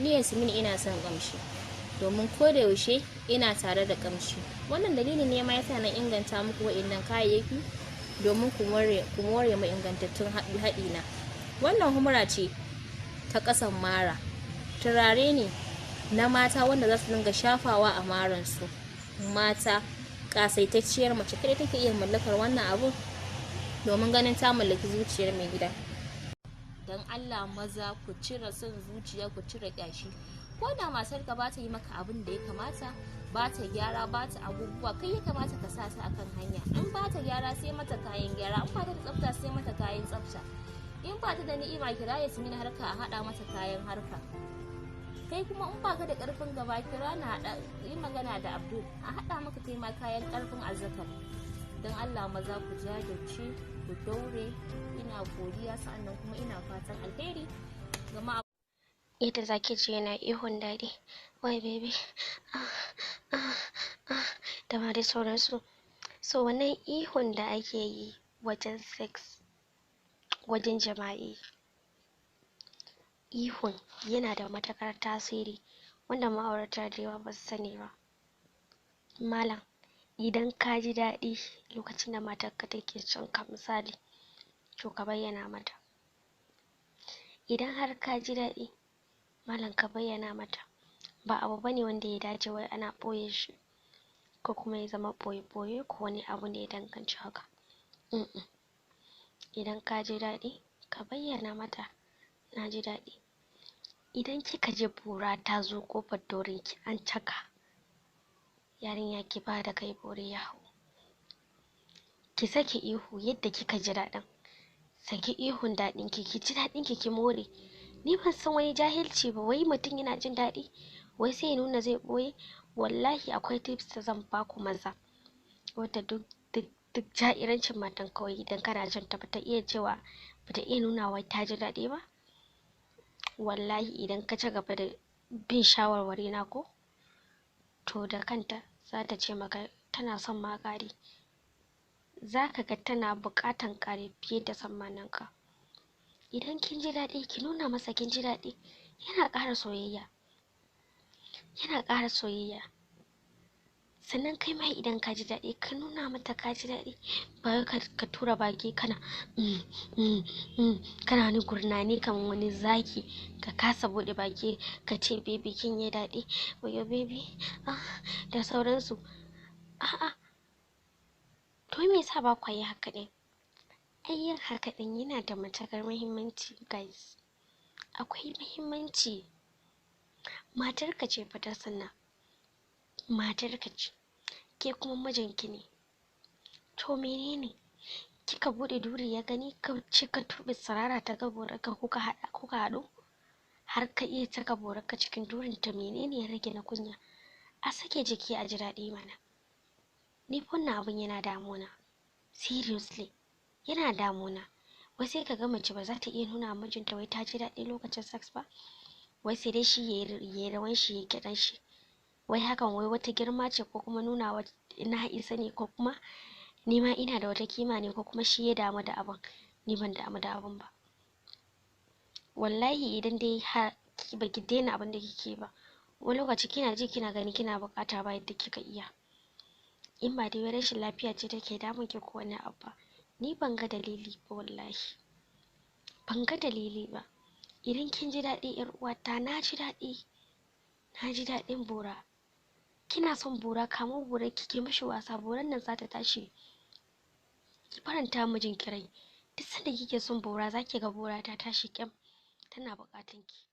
Ni Yasmin ina son kamshi, domin ko da yaushe ina tare da kamshi. Wannan dalilin ne ma yasa na inganta muku wa'innan kayayyaki domin ku more mu ingantattun haɗi na. Wannan humra ce ta ƙasan mara, turare ne na mata wanda za su dinga shafawa a maransu. Mata, ƙasaitacciyar mace kada take iya mallakar wannan abun domin ganin ta mallaki zuciyar mai gida. Dan Allah maza ku cire son zuciya, ku cire ƙyashi. Ko da matar ka ba ta yi maka abin da ya kamata, ba ta gyara, ba ta abubuwa, kai ya kamata ka sa ta akan hanya. In ba ta gyara sai mata kayan gyara, in ba ta da tsafta sai mata kayan tsafta. In ba ta da ni'ima kira Yasmin harka a haɗa mata kayan harka. Kai kuma in ba ka da ƙarfin gaba kira na haɗa, yi magana da Abdul a haɗa maka kai ma kayan ƙarfin azzakar. Don Allah maza ku jajirce, ku daure, ina godiya sa'annan kuma ina fatan alheri gama yadda zaki ji yana ihun daɗi, wai baby, da ma dai sauransu. So wannan ihun da ake yi wajen sex, wajen jima'i, ihun yana da matuƙar tasiri wanda ma'aurata da yawa ba su sani ba. Malam, idan ka ji daɗi lokacin da matarka take son ka misali, to ka bayyana mata. Idan har ka ji daɗi, malam ka bayyana mata. Ba abu bane wanda ya dace wai ana ɓoye shi ko kuma ya zama ɓoye-ɓoye ko wani abu da ya danganci haka. Idan ka ji daɗi, ka bayyana mata, na ji daɗi. Idan kika ji bora ta zo ƙofar dorinki an caka, yarinya ki ba da kai bore ya hau. Ki sake ihu yadda kika ji daɗin. Saki ihun daɗin ki ji daɗin ki more. Ni ban san wani jahilci ba, wai mutum yana jin daɗi wai sai ya nuna zai ɓoye. Wallahi akwai tips da zan baku maza, wanda duk ja'irancin matan kawai idan kana jin ta bata iya cewa, bata iya nuna wai ta ji daɗi ba. Wallahi idan ka ci gaba da bin shawarwari na ko, to da kanta za ta ce maka tana son ma ƙari. Za ka ga tana buƙatan ƙari fiye da tsammaninka. Idan kin ji daɗi ki nuna masa kin ji daɗi, yana ƙara soyayya, yana ƙara soyayya. Sannan kai ma idan ka ji daɗi ka nuna mata ka ji daɗi, ba wai ka tura baki kana kana wani gurnani kamar wani zaki, ka kasa buɗe baki ka ce baby kin yi daɗi, wayo baby, da sauransu. A'a, to me yasa ba kwa yi haka ɗin? Ai yin haka ɗin yana da matuƙar muhimmanci guys. Akwai muhimmanci. Matarka ce fa ta sanna, matarka ce, ke kuma mijinki ne. To menene? Kika buɗe duri ya gani, ka ce ka tuɓe tsirara ta ga borarka kuka haɗu? Har ka iya saka borarka cikin durin ta, menene ya rage na kunya? A sake jiki a ji daɗi mana. Ni wannan abun yana damuna. Seriously, yana damuna. Wai sai ka ga mace ba za ta iya nuna mijinta wai ta ji daɗi lokacin sex ba? Wai sai dai shi ya yi rawan shi ya kiɗan shi. Wai hakan wai wata girma ce ko kuma nuna wa na isa ne, ko kuma ni ma ina da wata kima ne, ko kuma shi ya damu da abun, ni ban damu da abun ba. Wallahi idan dai har baki daina abin da kike ba, wani lokaci kina ji kina gani kina buƙata ba yadda kika iya. In ba dai rashin lafiya ce take damun ki ko wani abu ba, ni ban ga dalili ba wallahi. Ban ga dalili ba. Idan kin ji daɗi ƴar uwata, na ji daɗi. Na ji daɗin bora. Kina son bora, kamo bora kike mishi wasa, boran nan za ta tashi. Ki faranta mijinki rai. Duk sanda kike son bora za ki ga bora ta tashi kyam, tana buƙatan ki.